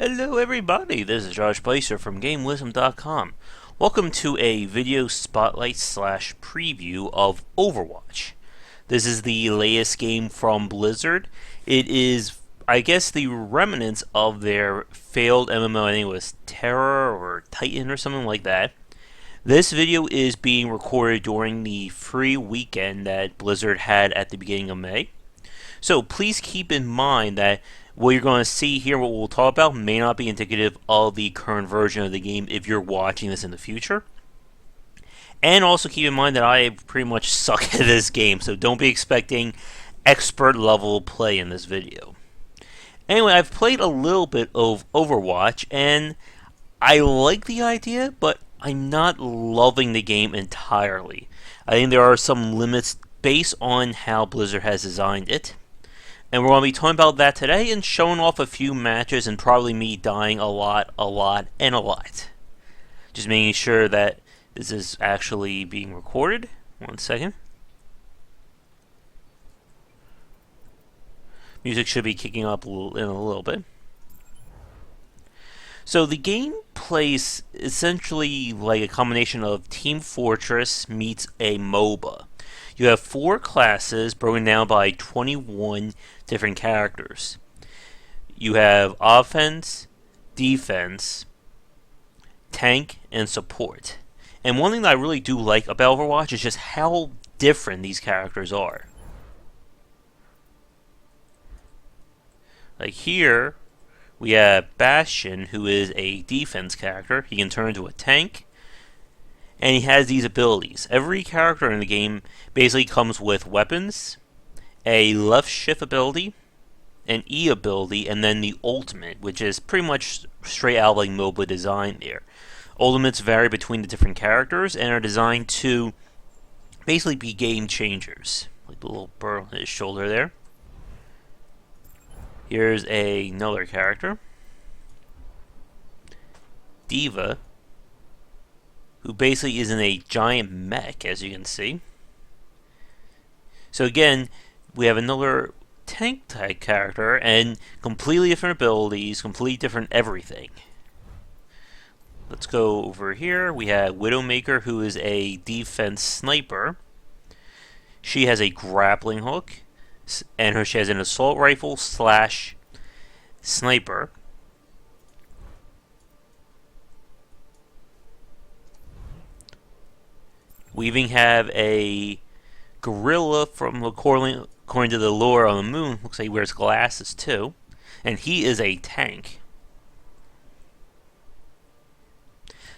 Hello everybody, this is Josh Bycer from GameWisdom.com. Welcome to a video spotlight slash preview of Overwatch. This is the latest game from Blizzard. It is, I guess, the remnants of their failed MMO. I think it was Terror or Titan or something like that. This video is being recorded during the free weekend that Blizzard had at the beginning of May. So please keep in mind that what you're going to see here, what we'll talk about, may not be indicative of the current version of the game if you're watching this in the future. And also keep in mind that I pretty much suck at this game, so don't be expecting expert level play in this video. Anyway, I've played a little bit of Overwatch, and I like the idea, but I'm not loving the game entirely. I think there are some limits based on how Blizzard has designed it. And we're going to be talking about that today and showing off a few matches and probably me dying a lot, and a lot. Just making sure that this is actually being recorded. 1 second. Music should be kicking up in a little bit. So the game plays essentially like a combination of Team Fortress meets a MOBA. You have 4 classes broken down by 21 different characters. You have offense, defense, tank, and support. And one thing that I really do like about Overwatch is just how different these characters are. Like here, we have Bastion, who is a defense character. He can turn into a tank. And he has these abilities. Every character in the game basically comes with weapons, a left shift ability, an E ability, and then the ultimate, which is pretty much straight out like MOBA design there. Ultimates vary between the different characters and are designed to basically be game changers. Like the little burr on his shoulder there. Here's another character. D.Va, who basically is in a giant mech, as you can see. So again, we have another tank type character and completely different abilities, completely different everything. Let's go over here. We have Widowmaker, who is a defense sniper. She has a grappling hook, and she has an assault rifle slash sniper. We even have a gorilla from according to the lore on the moon. Looks like he wears glasses too. And he is a tank.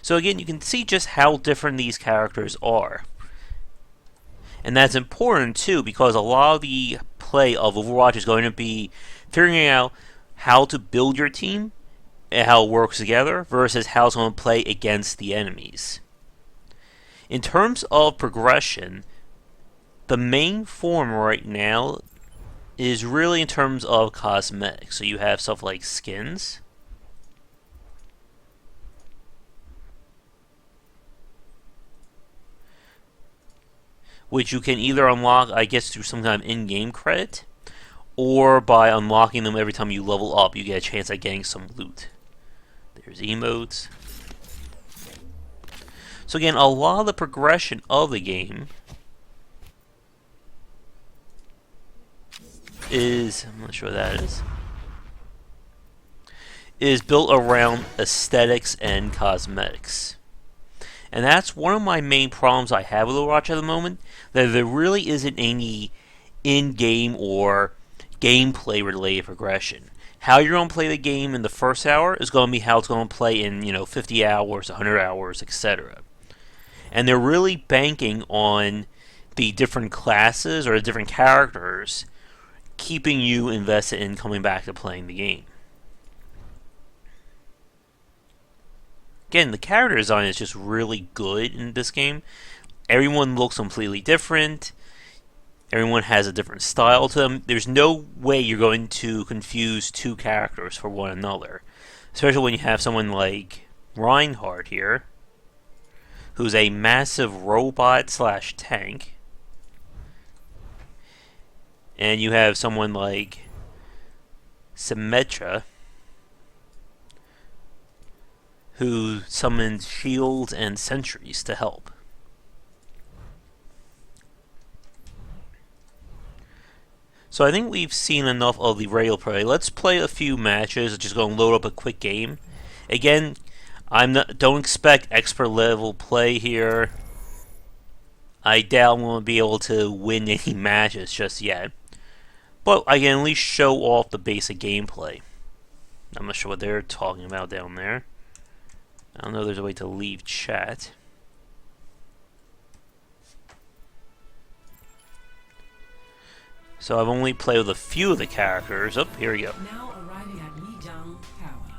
So again, you can see just how different these characters are. And that's important too, because a lot of the play of Overwatch is going to be figuring out how to build your team and how it works together versus how it's going to play against the enemies. In terms of progression, the main form right now is really in terms of cosmetics. So you have stuff like skins, which you can either unlock, I guess, through some kind of in-game credit, or by unlocking them every time you level up, you get a chance at getting some loot. There's emotes. So again, a lot of the progression of the game is, I'm not sure what that is built around aesthetics and cosmetics. And that's one of my main problems I have with Overwatch at the moment, that there really isn't any in-game or gameplay related progression. How you're going to play the game in the first hour is going to be how it's going to play in, 50 hours, 100 hours, etc. And they're really banking on the different classes or the different characters keeping you invested in coming back to playing the game. Again, the character design is just really good in this game. Everyone looks completely different. Everyone has a different style to them. There's no way you're going to confuse 2 characters for one another. Especially when you have someone like Reinhardt here, who's a massive robot slash tank. And you have someone like Symmetra, who summoned shields and sentries to help. So I think we've seen enough of the regular play. Let's play a few matches. Just going to load up a quick game. Again, don't expect expert level play here. I doubt I'm going to be able to win any matches just yet. But I can at least show off the basic gameplay. I'm not sure what they're talking about down there. I don't know if there's a way to leave chat. So I've only played with a few of the characters. Oh, here we go. Now arriving at Lijiang Tower.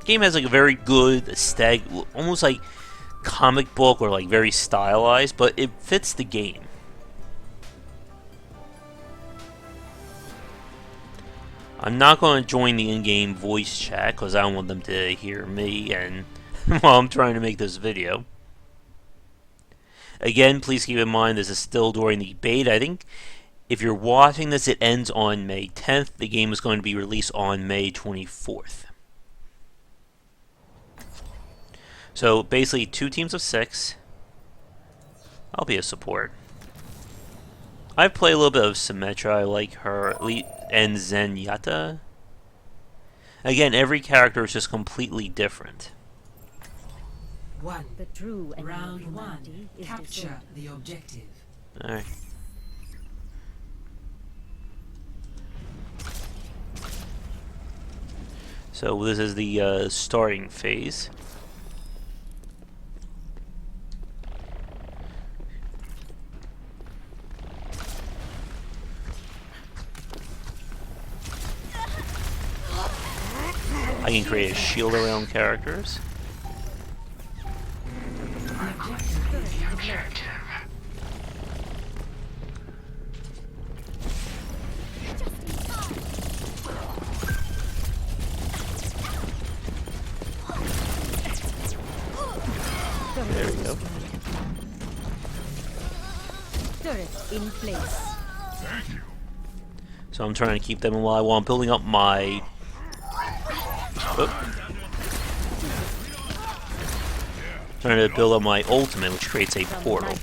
Game has like a very good aesthetic, almost like comic book or like very stylized, but it fits the game. I'm not going to join the in-game voice chat because I don't want them to hear me and while I'm trying to make this video. Again, please keep in mind this is still during the beta. I think if you're watching this, it ends on May 10th. The game is going to be released on May 24th. So basically 2 teams of 6. I'll be a support. I've played a little bit of Symmetra. I like her. And Zenyatta. Again, every character is just completely different. The true round 1. Capture the objective. Alright. So this is the starting phase. I can create a shield around characters. There we go. Turret in place. Thank you. So I'm trying to keep them alive while I'm building up my... Trying to build up my ultimate, which creates a portal.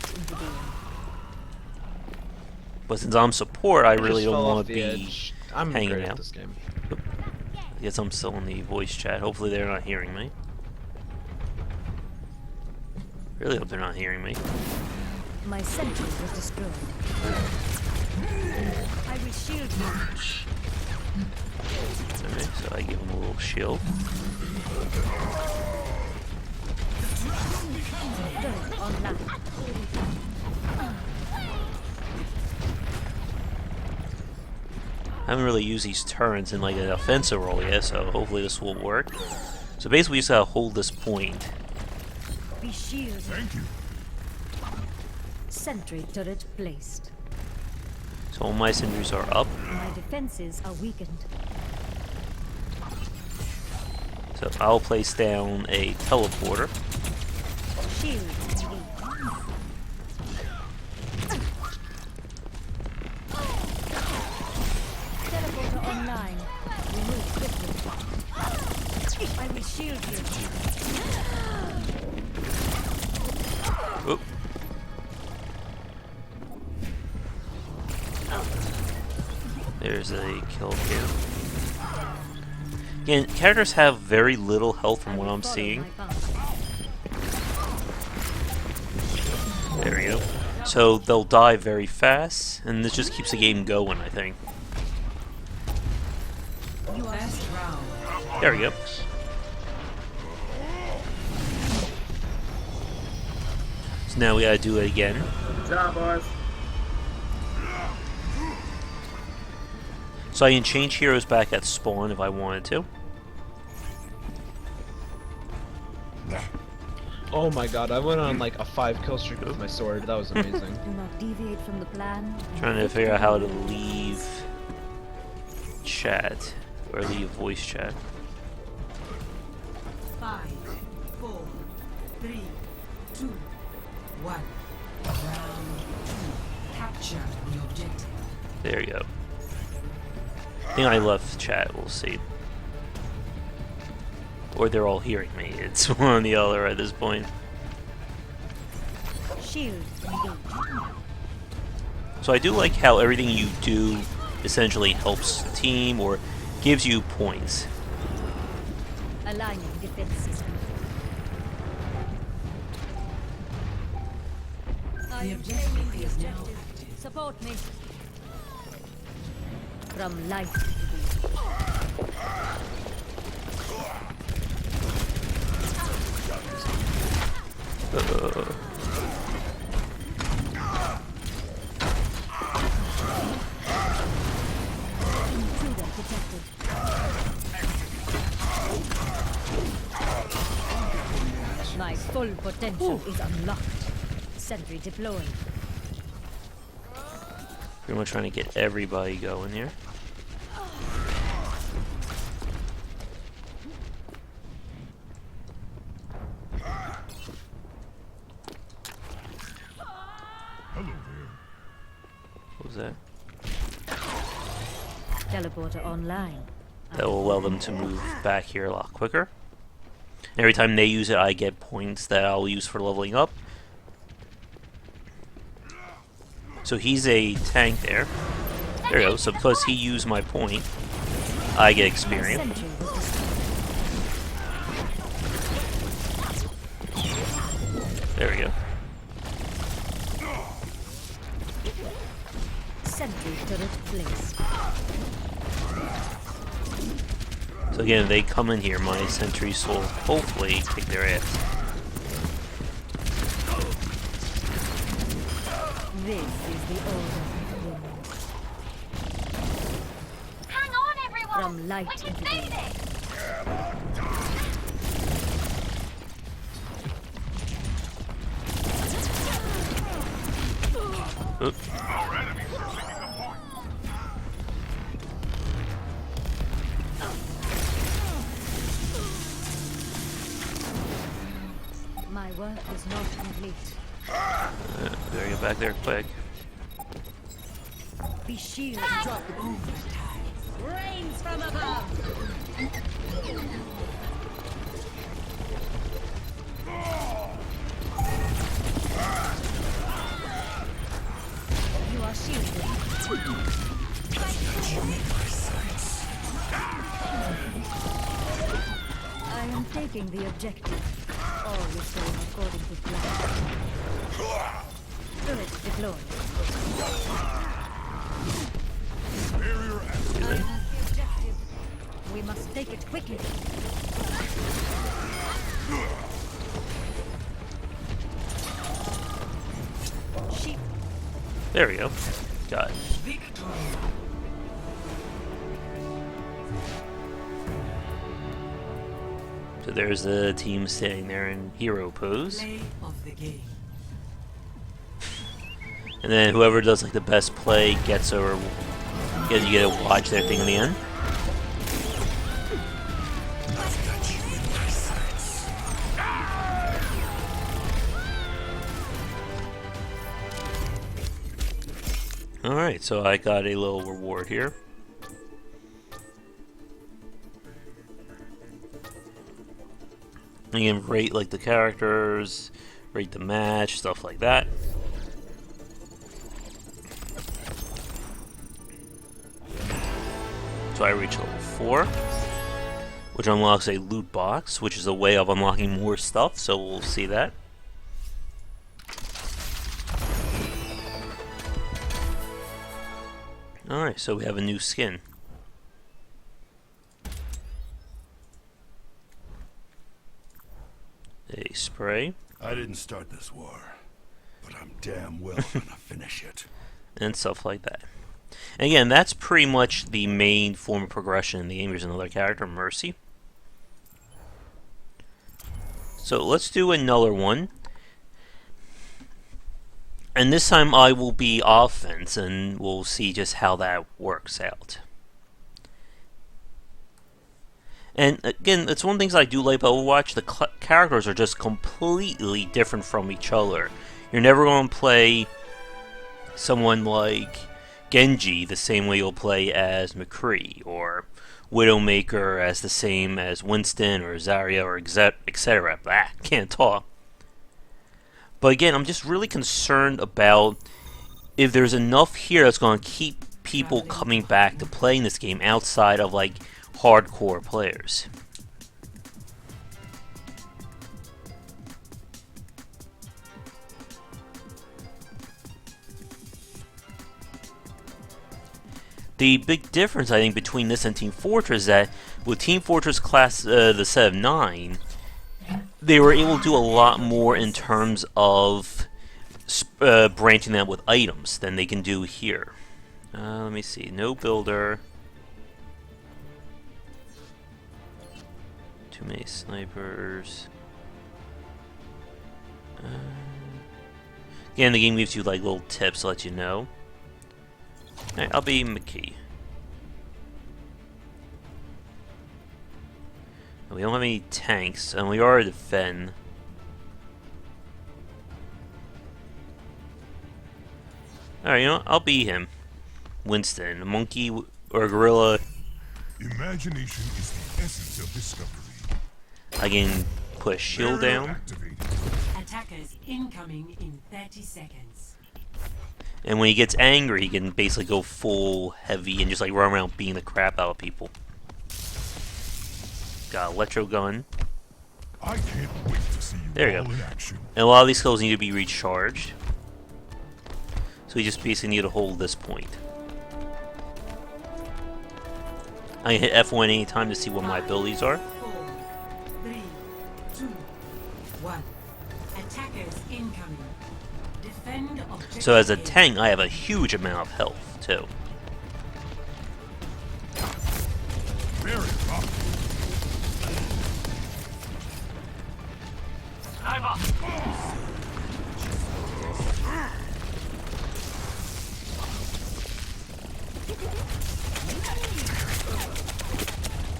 But since I'm support, I really don't want to be hanging out. This game. I guess I'm still in the voice chat. Hopefully they're not hearing me. Really hope they're not hearing me. My sentry was destroyed. I will shield you. Alright, so I give him a little shield. Turret online. I haven't really used these turrets in like an offensive role yet, so hopefully this will work. So basically we just gotta hold this point. Be shielded. Thank you. Sentry turret placed. So all my sentries are up. My defenses are weakened. So I'll place down a teleporter. Shield engaged. Teleporter online. Remove quickly. I will shield you. Oop. There's a kill here. Again, characters have very little health from what I'm seeing. There we go. So they'll die very fast, and this just keeps the game going, I think. Best round. There we go. So now we gotta do it again. Good job, boys. So I can change heroes back at spawn if I wanted to. Oh my god, I went on like a 5-kill streak with my sword. That was amazing. Do not deviate from the plan. Trying to figure out how to leave chat or leave voice chat. 5, 4, 3, 2, 1. Round 2. Capture the objective. There you go. I think I left chat, we'll see. Or they're all hearing me. It's one or the other at this point. Shield engaged. So I do like how everything you do essentially helps the team or gives you points. Aligning defense system. I am claiming the objective. Support me. From light to thee. Intruder detected. My full potential is unlocked. Sentry deployed. Pretty much trying to get everybody going here. What was that? Teleporter online. That will allow them to move back here a lot quicker. Every time they use it, I get points that I'll use for leveling up. So he's a tank there. There we go. So because he used my point, I get experience. Sentry was destroyed. There we go. Sentry turret placed. So again, if they come in here, my sentries will hopefully kick their ass. This is the order. Hang on, everyone! From light We can into beat day. it! Oop. My work is not complete. Better get back there quick. Be shielded. Rains from above. You are shielded. I am taking the objective. All is going according to plan. Turret deployed. I have the objective. We must take it quickly. Sheep. There we go. Got it. So there's the team sitting there in hero pose. Play of the game. And then whoever does like the best play gets you get to watch their thing in the end. Alright, so I got a little reward here. You can rate like the characters, rate the match, stuff like that. So I reach level 4, which unlocks a loot box, which is a way of unlocking more stuff, so we'll see that. Alright, so we have a new skin. A spray. I didn't start this war, but I'm damn well gonna finish it. And stuff like that. And again, that's pretty much the main form of progression in the game. Here's another character, Mercy. So let's do another one. And this time I will be offense, and we'll see just how that works out. And again, it's one of the things I do like about Overwatch. The characters are just completely different from each other. You're never going to play someone like, Genji the same way you'll play as McCree, or Widowmaker as the same as Winston or Zarya or etc. Can't talk. But again, I'm just really concerned about if there's enough here that's going to keep people coming back to playing this game outside of like hardcore players. The big difference, I think, between this and Team Fortress is that with Team Fortress class, the set of 9, they were able to do a lot more in terms of branching that with items than they can do here. Let me see. No builder. Too many snipers. Again, the game gives you like little tips to let you know. Alright, I'll be McKee. We don't have any tanks, and we are a defend. Alright, you know what? I'll be him. Winston, a monkey or a gorilla. Imagination is the essence of discovery. I can put a shield down. Activated. Attackers incoming in 30 seconds. And when he gets angry, he can basically go full heavy and just like run around beating the crap out of people. Got an electro gun. I can't wait to see you There you all go. in action. And a lot of these skills need to be recharged. So we just basically need to hold this point. I can hit F1 anytime to see what my abilities are. 4, 3, 2, 1. Attackers incoming. Defend objective. So as a A. tank, I have a huge amount of health, too. Very tough.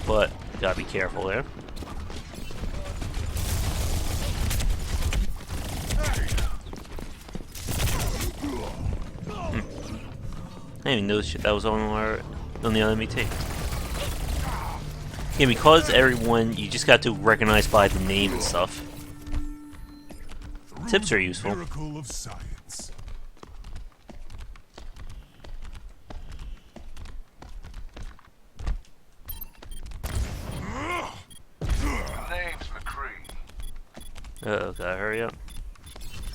But, gotta be careful there. I didn't even notice that was on the enemy team. Yeah, because everyone, you just got to recognize by the name and stuff. Tips are useful. Miracle of science. Name's McCree. Uh-oh, gotta hurry up.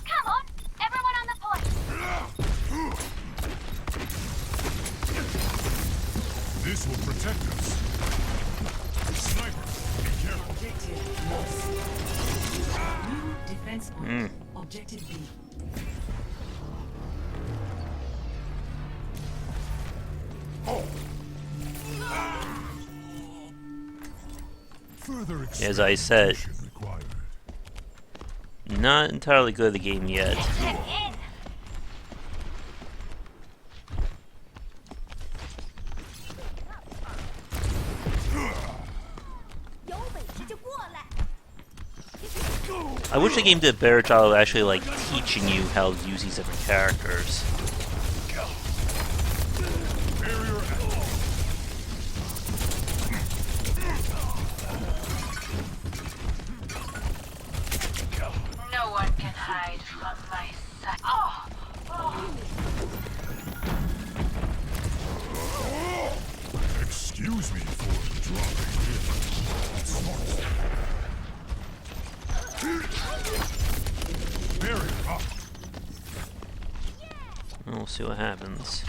Come on, everyone on the point. This will protect us. Sniper, be careful. Objective lost. New defense point. Objective B. Further As I said, extraction required. not entirely good at the game yet. Check in. I wish the game did a better job of actually like teaching you how to use these different characters. Barrier activated. No one can hide from my sight. Oh! Excuse me for dropping in. Smart. Barrier up. We'll see what happens.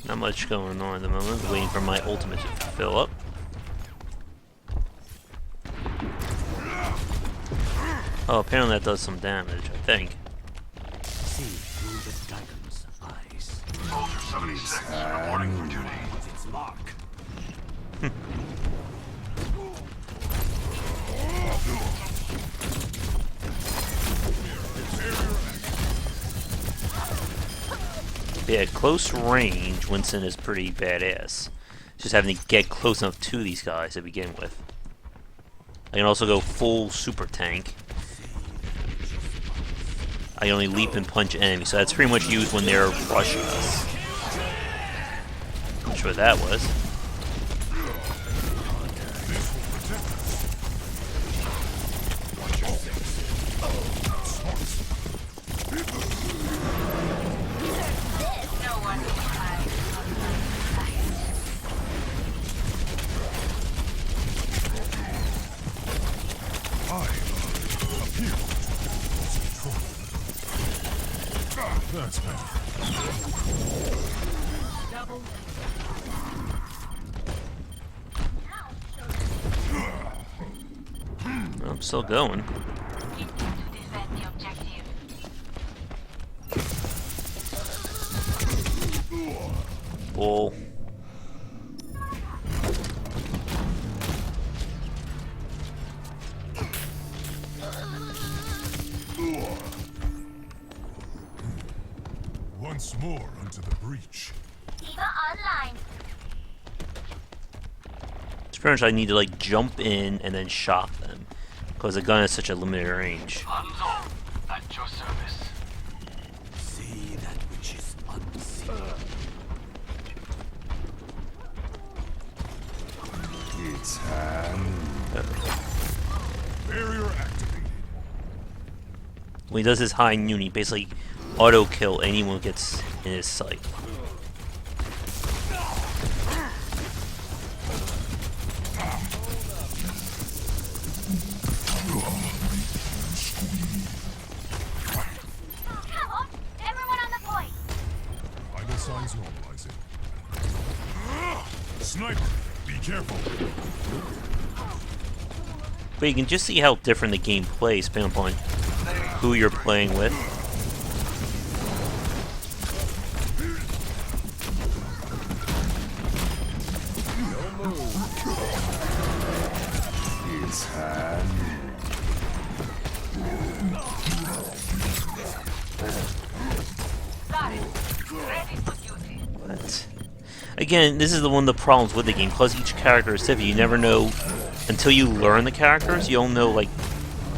Not much going on at the moment. Waiting for my ultimate to fill up. Oh, apparently that does some damage, I think. See through the dragon's eyes. Soldier 76, reporting for duty. Its mark. Yeah, close range, Winston is pretty badass. Just having to get close enough to these guys to begin with. I can also go full super tank. I can only leap and punch enemies, so that's pretty much used when they're rushing us. Not sure what that was. No one can hide from my That's better. I'm still going. Continue to defend the objective. Bull. Once more unto the breach. Diva online. It's pretty much I need to like jump in and then shock them. Because the gun has such a limited range. Hands off. At your service. See that which is unseen. It's Barrier activated. When he does his high noon, he basically auto kill anyone who gets in his sight. Come on, everyone on the point. Vital signs normalizing. Sniper, be careful. But you can just see how different the game plays depending upon who you're playing with. Got it. Ready for duty. But again, this is one of the problems with the game. Plus, each character is different. You never know until you learn the characters. You don't know like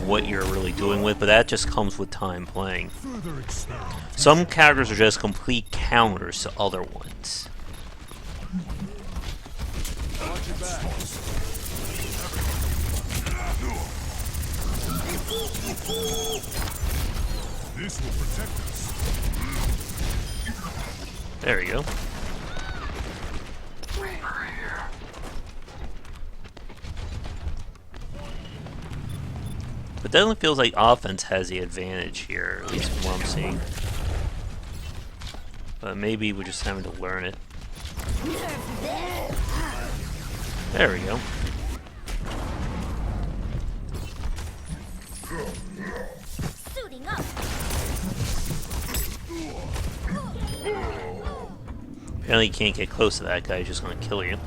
what you're really doing with, but that just comes with time playing. Further experiment. Some characters are just complete counters to other ones. This will protect us. There we go. But definitely feels like offense has the advantage here, at least from what I'm seeing. But maybe we're just having to learn it. There we go. Suiting up. Apparently you can't get close to that guy, he's just gonna kill you.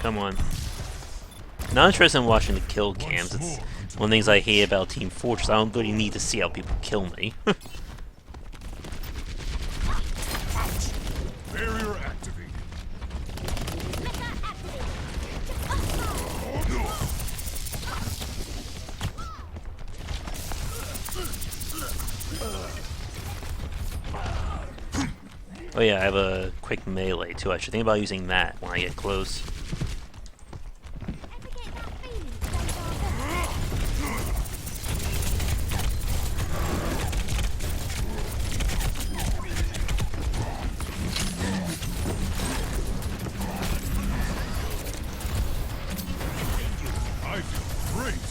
Come on. Not interested in watching the kill cams. It's one of the things I hate about Team Fortress. I don't really need to see how people kill me. Barrier activated. Oh yeah, I have a quick melee too. I should think about using that when I get close. I feel great.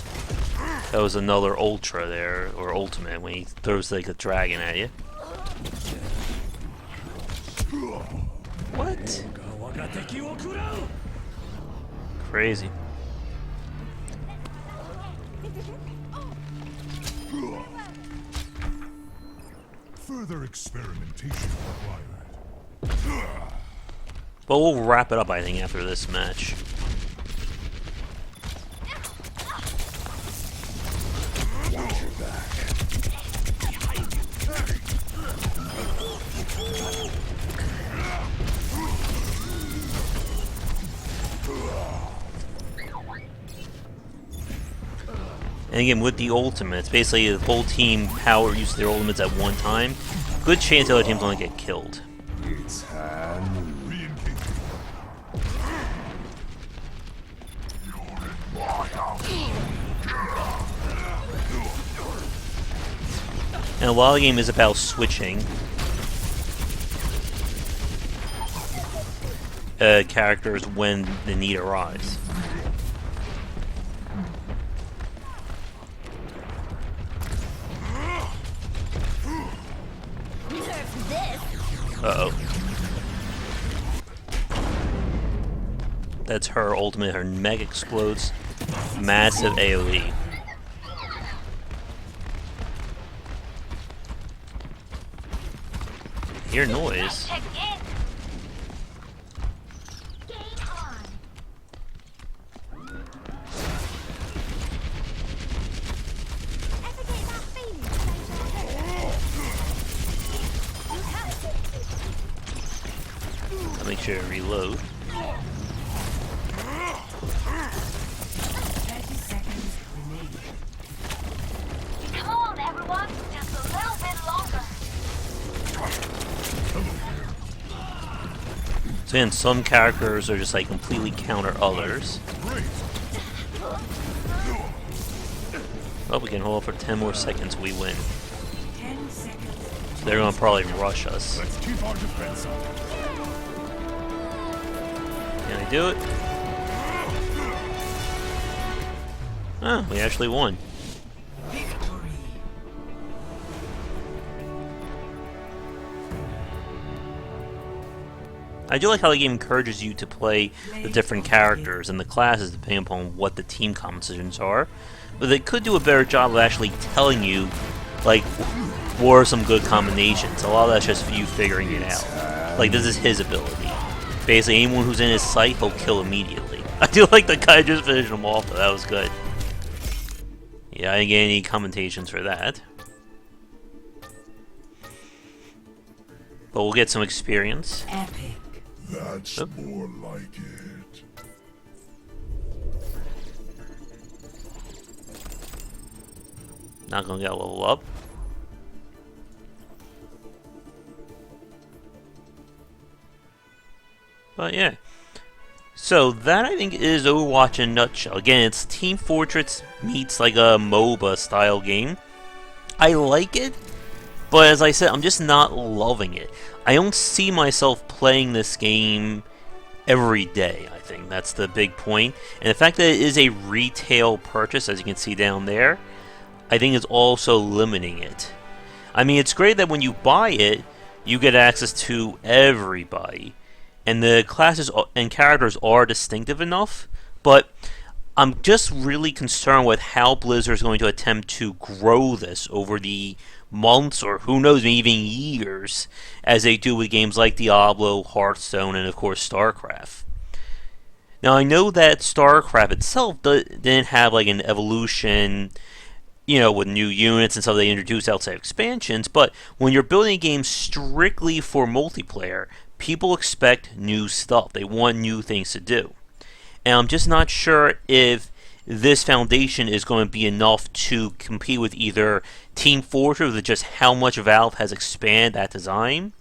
That was another ultra there, or ultimate, when he throws like a dragon at you. What? Crazy. Further experimentation required. But we'll wrap it up, I think, after this match. Watch your back. And again, with the ultimates, basically the whole team power uses their ultimates at one time. Good chance the other team's gonna get killed. It's hand. Re-engaging. And a lot of the game is about switching characters when the need arises. Uh-oh. That's her ultimate. Her mech explodes. Massive AoE. Hear noise. Check in. I'll make sure to reload. 30 seconds remaining. Come on, everyone. Just a little bit longer. So again, some characters are just like completely counter others. Oh, we can hold for 10 more seconds, we win. 10 seconds. They're gonna probably rush us. Let's keep our defense up. Can I do it? Oh, we actually won. Victory. I do like how the game encourages you to play the different characters and the classes depending upon what the team compositions are. But they could do a better job of actually telling you, like, what are some good combinations. A lot of that's just you figuring it out. Like, this is his ability. Basically, anyone who's in his sight, he'll kill immediately. I do like the guy just finished him off, though. That was good. Yeah, I didn't get any commentations for that. But we'll get some experience. Epic. That's Oh. more like it. Not gonna get a level up. But yeah. So that I think is Overwatch in a nutshell. Again, it's Team Fortress meets like a MOBA style game. I like it, but as I said, I'm just not loving it. I don't see myself playing this game every day, I think. That's the big point. And the fact that it is a retail purchase, as you can see down there, I think is also limiting it. I mean, it's great that when you buy it, you get access to everybody. And the classes and characters are distinctive enough, but I'm just really concerned with how Blizzard is going to attempt to grow this over the months, or who knows, maybe even years, as they do with games like Diablo, Hearthstone, and of course StarCraft. Now, I know that StarCraft itself didn't have like an evolution, you know, with new units and stuff they introduced outside expansions, but when you're building a game strictly for multiplayer, people expect new stuff. They want new things to do. And I'm just not sure if this foundation is going to be enough to compete with either Team Fortress, with just how much Valve has expanded that design,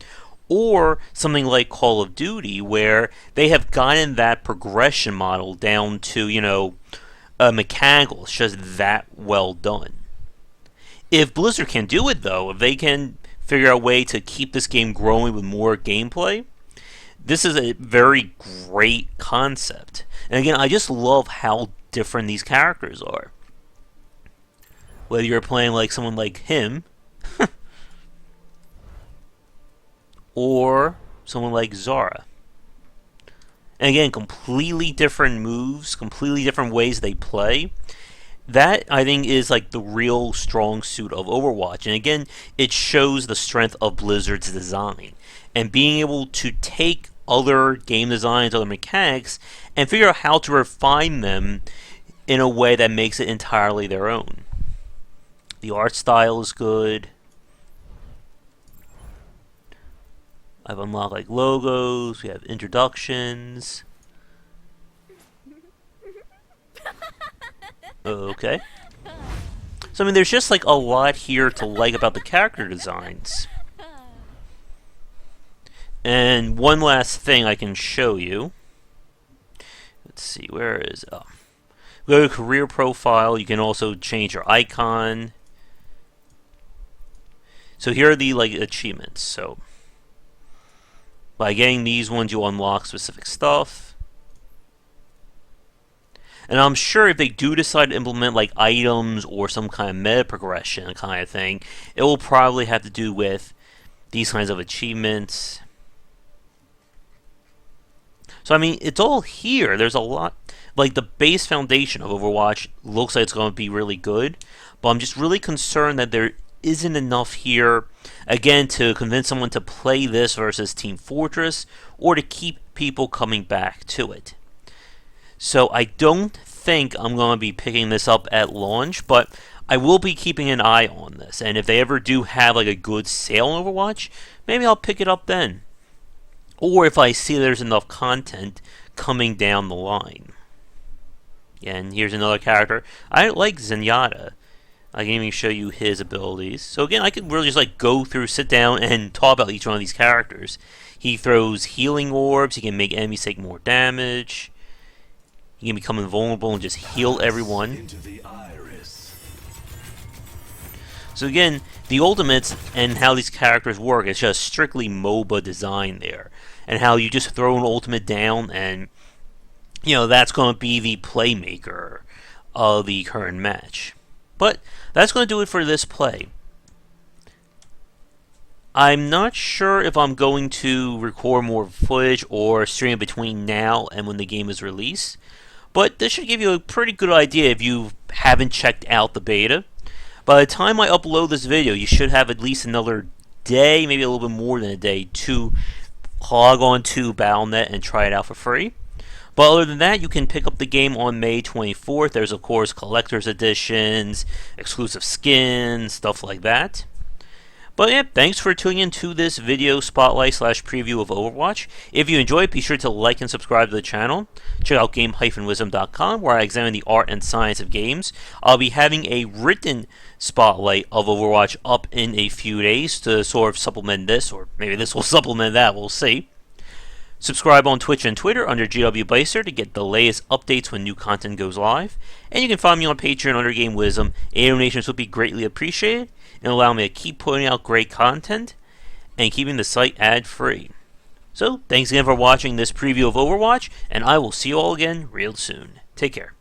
or something like Call of Duty, where they have gotten that progression model down to, you know, mechanical. It's just that well done. If Blizzard can do it, though, if they can figure out a way to keep this game growing with more gameplay, this is a very great concept. And again, I just love how different these characters are. Whether you're playing like someone like him, or someone like Zara. And again, completely different moves, completely different ways they play. That, I think, is like the real strong suit of Overwatch. And again, it shows the strength of Blizzard's design. And being able to take other game designs, other mechanics, and figure out how to refine them in a way that makes it entirely their own. The art style is good. I've unlocked like logos, we have introductions. Okay. So I mean, there's just like a lot here to like about the character designs. And one last thing I can show you. Let's see, where is it? Oh. Go to career profile. You can also change your icon. So here are the like achievements. So by getting these ones, you unlock specific stuff. And I'm sure if they do decide to implement like items or some kind of meta progression kind of thing, it will probably have to do with these kinds of achievements. So I mean, it's all here. There's a lot. Like the base foundation of Overwatch looks like it's going to be really good, but I'm just really concerned that there isn't enough here, again, to convince someone to play this versus Team Fortress, or to keep people coming back to it. So I don't think I'm going to be picking this up at launch, but I will be keeping an eye on this, and if they ever do have like a good sale on Overwatch, maybe I'll pick it up then. Or if I see there's enough content coming down the line. And here's another character. I like Zenyatta. I can even show you his abilities. So again, I could really just like go through, sit down, and talk about each one of these characters. He throws healing orbs. He can make enemies take more damage. He can become invulnerable and just heal everyone. So again, the ultimates and how these characters work is just strictly MOBA design there. And how you just throw an ultimate down and, you know, that's going to be the playmaker of the current match. But that's going to do it for this play. I'm not sure if I'm going to record more footage or stream between now and when the game is released. But this should give you a pretty good idea if you haven't checked out the beta. By the time I upload this video, you should have at least another day, maybe a little bit more than a day, to log on to Battle.net and try it out for free. But other than that, you can pick up the game on May 24th. There's, of course, collector's editions, exclusive skins, stuff like that. But yeah, thanks for tuning in to this video spotlight / preview of Overwatch. If you enjoyed, be sure to like and subscribe to the channel. Check out game-wisdom.com, where I examine the art and science of games. I'll be having a written spotlight of Overwatch up in a few days to sort of supplement this, or maybe this will supplement that, we'll see. Subscribe on Twitch and Twitter under Josh Bycer to get the latest updates when new content goes live. And you can find me on Patreon under Game Wisdom. Any donations would be greatly appreciated and allow me to keep putting out great content and keeping the site ad-free. So, thanks again for watching this preview of Overwatch, and I will see you all again real soon. Take care.